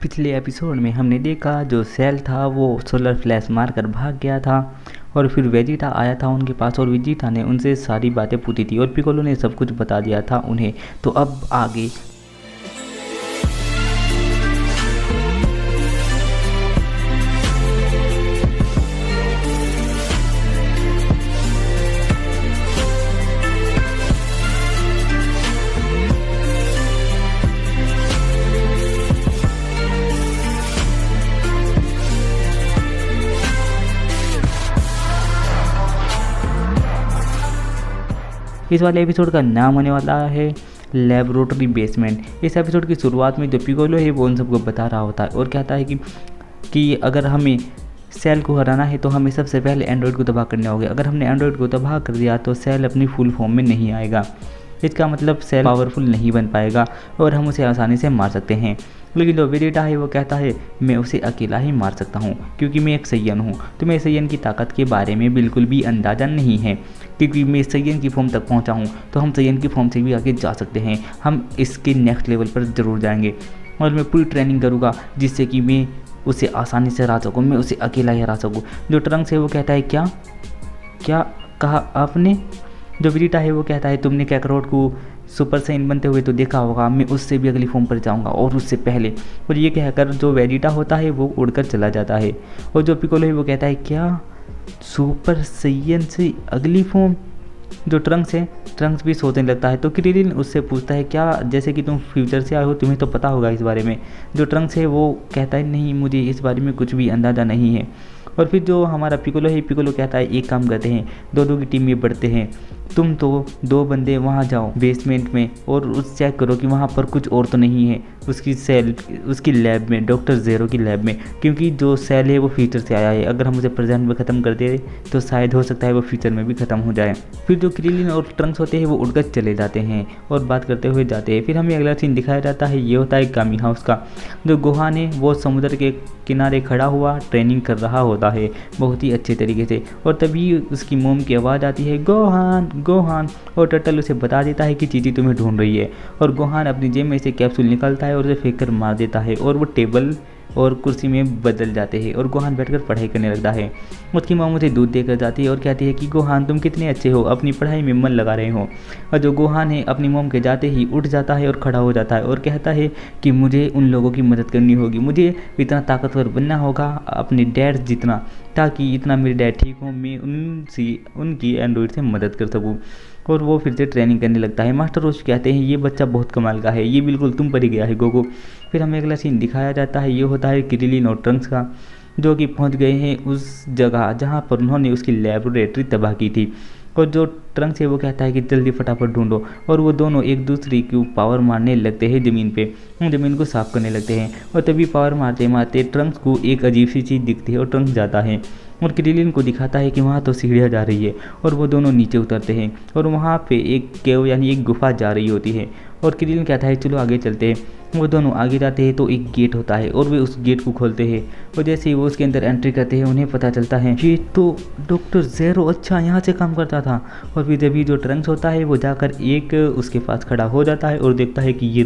पिछले एपिसोड में हमने देखा जो सेल था वो सोलर फ्लैश मारकर भाग गया था और फिर वेजिटा आया था उनके पास और वेजिटा ने उनसे सारी बातें पूछी थी और पिकोलो ने सब कुछ बता दिया था उन्हें। तो अब आगे इस वाले एपिसोड का नाम होने वाला है लेबोरेटरी बेसमेंट। इस एपिसोड की शुरुआत में जो पिकोलो है वो उन सबको बता रहा होता है और कहता है कि अगर हमें सेल को हराना है तो हमें सबसे पहले एंड्रॉयड को तबाह करने होगा। अगर हमने एंड्रॉयड को तबाह कर दिया तो सेल अपनी फुल फॉर्म में नहीं आएगा। इसका मतलब सेल पावरफुल नहीं बन पाएगा और हम उसे आसानी से मार सकते हैं। लेकिन जो वेजिटा है वो कहता है मैं उसे अकेला ही मार सकता हूँ क्योंकि मैं एक सैयन हूँ। तुम्हें सैयन की ताकत के बारे में बिल्कुल भी अंदाज़ा नहीं है क्योंकि मैं सैयन की फॉर्म तक पहुँचा हूँ तो हम सैयन की फॉर्म से भी आगे जा सकते हैं। हम इसके नेक्स्ट लेवल पर ज़रूर जाएंगे और मैं पूरी ट्रेनिंग करूँगा जिससे कि मैं उसे आसानी से हरा सकूँ, मैं उसे अकेला ही हरा सकूँ। जो ट्रंक्स है वो कहता है क्या क्या कहा आपने? जो वेजिटा है वो कहता है तुमने कैकरोट को सुपर सैयन बनते हुए तो देखा होगा, मैं उससे भी अगली फॉर्म पर जाऊंगा और उससे पहले। और ये कहकर जो वेजिटा होता है वो उड़कर चला जाता है और जो पिकोलो है वो कहता है क्या सुपर सैयन से अगली फॉर्म? जो ट्रंक्स भी सोचने लगता है तो क्रिलिन उससे पूछता है क्या जैसे कि तुम फ्यूचर से आए हो तुम्हें तो पता होगा इस बारे में। जो ट्रंक्स है वो कहता है नहीं, मुझे इस बारे में कुछ भी अंदाज़ा नहीं है। और फिर जो हमारा पिकोलो है, पिकोलो कहता है एक काम करते हैं, दो की टीम में बढ़ते हैं, तुम तो 2 बंदे वहाँ जाओ बेसमेंट में और उस चेक करो कि वहाँ पर कुछ और तो नहीं है उसकी लैब में, डॉक्टर ज़ेरो की लैब में, क्योंकि जो सेल है वो फ्यूचर से आया है। अगर हम उसे प्रेजेंट में ख़त्म कर दे तो शायद हो सकता है वो फ्यूचर में भी ख़त्म हो जाए। फिर जो क्रिलिन और ट्रंक्स होते हैं वो उड़कर चले जाते हैं और बात करते हुए जाते हैं। फिर हमें अगला सीन दिखाया जाता है, ये होता है गामी हाउस का। जो गोहान है वो समुद्र के किनारे खड़ा हुआ ट्रेनिंग कर रहा होता है बहुत ही अच्छे तरीके से और तभी उसकी मोम की आवाज़ आती है गोहान गोहान, और टर्टल उसे बता देता है कि चीटी तुम्हें ढूंढ रही है। और गोहान अपनी जेब में से कैप्सूल निकालता है और उसे फेंक कर मार देता है और वो टेबल और कुर्सी में बदल जाते हैं और गोहान बैठकर पढ़ाई करने लगता है। उसकी माँ उसे दूध देकर जाती है और कहती है कि गोहान तुम कितने अच्छे हो, अपनी पढ़ाई में मन लगा रहे हो। और जो गोहान है अपनी मोम के जाते ही उठ जाता है और खड़ा हो जाता है और कहता है कि मुझे उन लोगों की मदद करनी होगी, मुझे इतना ताकतवर बनना होगा अपने डैड जितना, ताकि इतना मेरे डैड ठीक हो मैं उनकी एंड्रॉइड से मदद कर सकूँ। और वो फिर से ट्रेनिंग करने लगता है। मास्टर रोज कहते हैं ये बच्चा बहुत कमाल का है, ये बिल्कुल तुम पर ही गया है गोगो। फिर हमें अगला सीन दिखाया जाता है, ये होता है क्रिलिन और ट्रंक्स का, जो कि पहुंच गए हैं उस जगह जहां पर उन्होंने उसकी लेबोरेटरी तबाह की थी। और जो ट्रंक्स है वो कहता है कि जल्दी फटाफट ढूंढो और वो दोनों एक दूसरे को पावर मारने लगते हैं ज़मीन पे, ज़मीन को साफ करने लगते हैं। और तभी पावर मारते मारते ट्रंक्स को एक अजीब सी चीज़ दिखती है और ट्रंक्स जाता है और क्रिलिन को दिखाता है कि वहाँ तो सीढ़ियाँ जा रही है और वो दोनों नीचे उतरते हैं और वहाँ पे एक केव यानी एक गुफा जा रही होती है। और क्रिलिन कहता है चलो आगे चलते हैं। वो दोनों आगे जाते हैं तो एक गेट होता है और वे उस गेट को खोलते हैं और जैसे ही वो उसके अंदर एंट्री करते हैं उन्हें पता चलता है ये तो डॉक्टर ज़ेरो अच्छा यहाँ से काम करता था। और फिर जब जो ट्रंक्स होता है वो जाकर एक उसके पास खड़ा हो जाता है और देखता है कि ये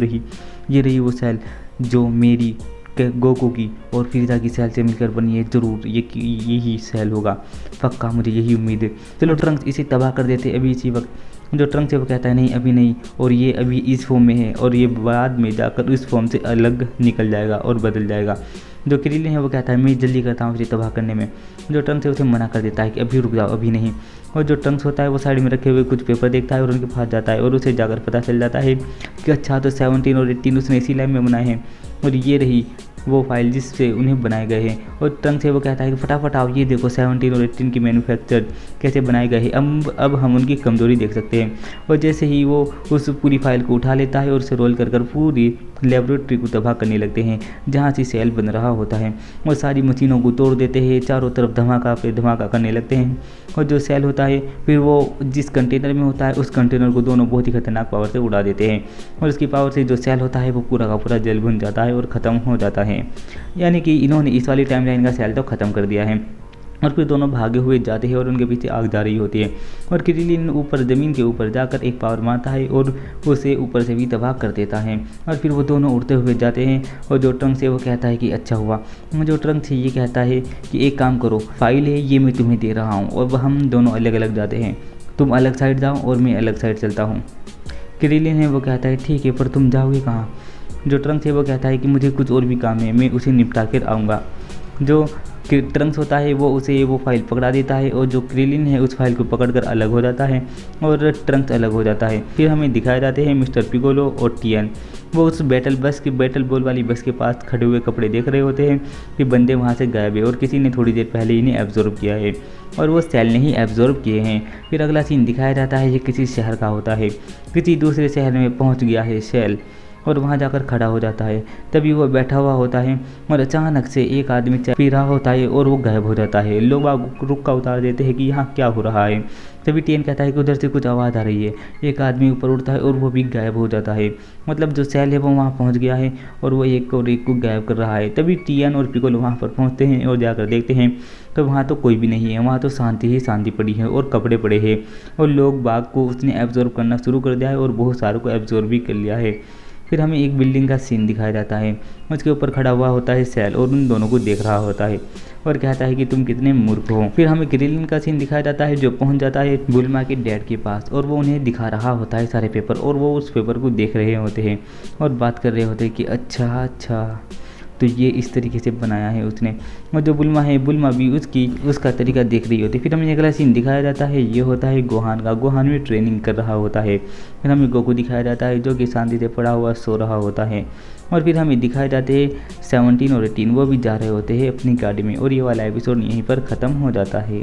रही वो सेल जो मेरी गोको की और फ्रीजा की सेल से मिलकर बनी है, ज़रूर यही सेल होगा, पक्का मुझे यही उम्मीद है। चलो ट्रंक्स इसे तबाह कर देते अभी इसी वक्त। जो ट्रंक्स है वो कहता है नहीं अभी नहीं, और ये अभी इस फॉर्म में है और ये बाद में जाकर इस फॉर्म से अलग निकल जाएगा और बदल जाएगा। जो क्रिलिन है वो कहता है मैं जल्दी करता हूँ इसे तबाह करने में। जो ट्रंक्स है उसे मना कर देता है कि अभी रुक जाओ अभी नहीं। और जो ट्रंक्स होता है वो साइड में रखे हुए कुछ पेपर देखता है और उनके पास जाता है और उसे जाकर पता चल जाता है कि अच्छा तो 17 और 18 उसने इसी लैब में बनाए हैं और ये रही वो फाइल जिससे उन्हें बनाए गए हैं। और ट्रंक्स से वो कहता है कि फटाफट आओ ये देखो 17 और 18 की मैन्युफैक्चर कैसे बनाए गए हैं, अब हम उनकी कमज़ोरी देख सकते हैं। और जैसे ही वो उस पूरी फाइल को उठा लेता है और उसे रोल कर पूरी लेबोरेटरी को तबाह करने लगते हैं जहाँ से सेल बन रहा होता है और सारी मशीनों को तोड़ देते हैं, चारों तरफ धमाका पे धमाका करने लगते हैं। और जो सेल होता है फिर वो जिस कंटेनर में होता है उस कंटेनर को दोनों बहुत ही खतरनाक पावर से उड़ा देते हैं और उसकी पावर से जो सेल होता है वो पूरा का पूरा जल भुन जाता है और ख़त्म हो जाता है। यानी कि इन्होंने इस वाली टाइमलाइन का सेल तो ख़त्म कर दिया है। और फिर दोनों भागे हुए जाते हैं और उनके पीछे आग जा रही होती है। और क्रिलिन ऊपर ज़मीन के ऊपर जाकर एक पावर मारता है और उसे ऊपर से भी तबाह कर देता है। और फिर वो दोनों उड़ते हुए जाते हैं और जो ट्रंक्स है वो कहता है कि अच्छा हुआ। जो ट्रंक्स है ये कहता है कि एक काम करो, फाइल है ये मैं तुम्हें दे रहा हूँ। और वह हम दोनों अलग अलग जाते हैं, तुम अलग साइड जाओ और मैं अलग साइड चलता हूँ। क्रिलिन है वो कहता है ठीक है, पर तुम जाओगे कहाँ? जो ट्रंक्स है वो कहता है कि मुझे कुछ और भी काम है, मैं उसे निपटा कर आऊँगा। जो ट्रंक्स होता है वो उसे वो फाइल पकड़ा देता है और जो क्रिलिन है उस फाइल को पकड़कर अलग हो जाता है और ट्रंक्स अलग हो जाता है। फिर हमें दिखाए जाते हैं मिस्टर पिकोलो और टियन। वो उस बैटल बॉल वाली बस के पास खड़े हुए कपड़े देख रहे होते हैं कि बंदे वहाँ से गायब है और किसी ने थोड़ी देर पहले इन्हें एब्जॉर्ब किया है और वो सेल ने ही एब्जॉर्ब किए हैं। फिर अगला सीन दिखाया जाता है ये किसी शहर का होता है, किसी दूसरे शहर में पहुँच गया है सेल और वहाँ जाकर खड़ा हो जाता है। तभी वो बैठा हुआ होता है और अचानक से एक आदमी चाय पी रहा होता है और वो गायब हो जाता है। लोग रुक का उतार देते हैं कि यहाँ क्या हो रहा है। तभी टियन कहता है कि उधर से कुछ आवाज़ आ रही है। एक आदमी ऊपर उठता है और वो भी गायब हो जाता है। मतलब जो सेल है वो वहाँ पहुँच गया है और वो एक और एक को गायब कर रहा है। तभी टियन और पिकोलो वहाँ पर पहुँचते हैं और जाकर देखते हैं तो वहाँ तो कोई भी नहीं है, वहाँ तो शांति ही शांति पड़ी है और कपड़े पड़े हैं और लोग बाग को उसने एब्जॉर्ब करना शुरू कर दिया है और बहुत सारों को एब्जॉर्ब भी कर लिया है। फिर हमें एक बिल्डिंग का सीन दिखाया जाता है, उसके ऊपर खड़ा हुआ होता है सेल और उन दोनों को देख रहा होता है और कहता है कि तुम कितने मूर्ख हो। फिर हमें क्रिलिन का सीन दिखाया जाता है जो पहुंच जाता है बुल्मा के डैड के पास और वो उन्हें दिखा रहा होता है सारे पेपर और वो उस पेपर को देख रहे होते हैं और बात कर रहे होते हैं कि अच्छा तो ये इस तरीके से बनाया है उसने। और जो बुल्मा है बुल्मा भी उसका तरीका देख रही होती है। फिर हमें अगला सीन दिखाया जाता है ये होता है गोहान का। गोहान में ट्रेनिंग कर रहा होता है। फिर हमें गोकू दिखाया जाता है जो कि शांति से पड़ा हुआ सो रहा होता है। और फिर हमें दिखाए जाते हैं 17 और 18 वो भी जा रहे होते हैं अपनी गाड़ी में। और ये वाला एपिसोड यहीं पर ख़त्म हो जाता है।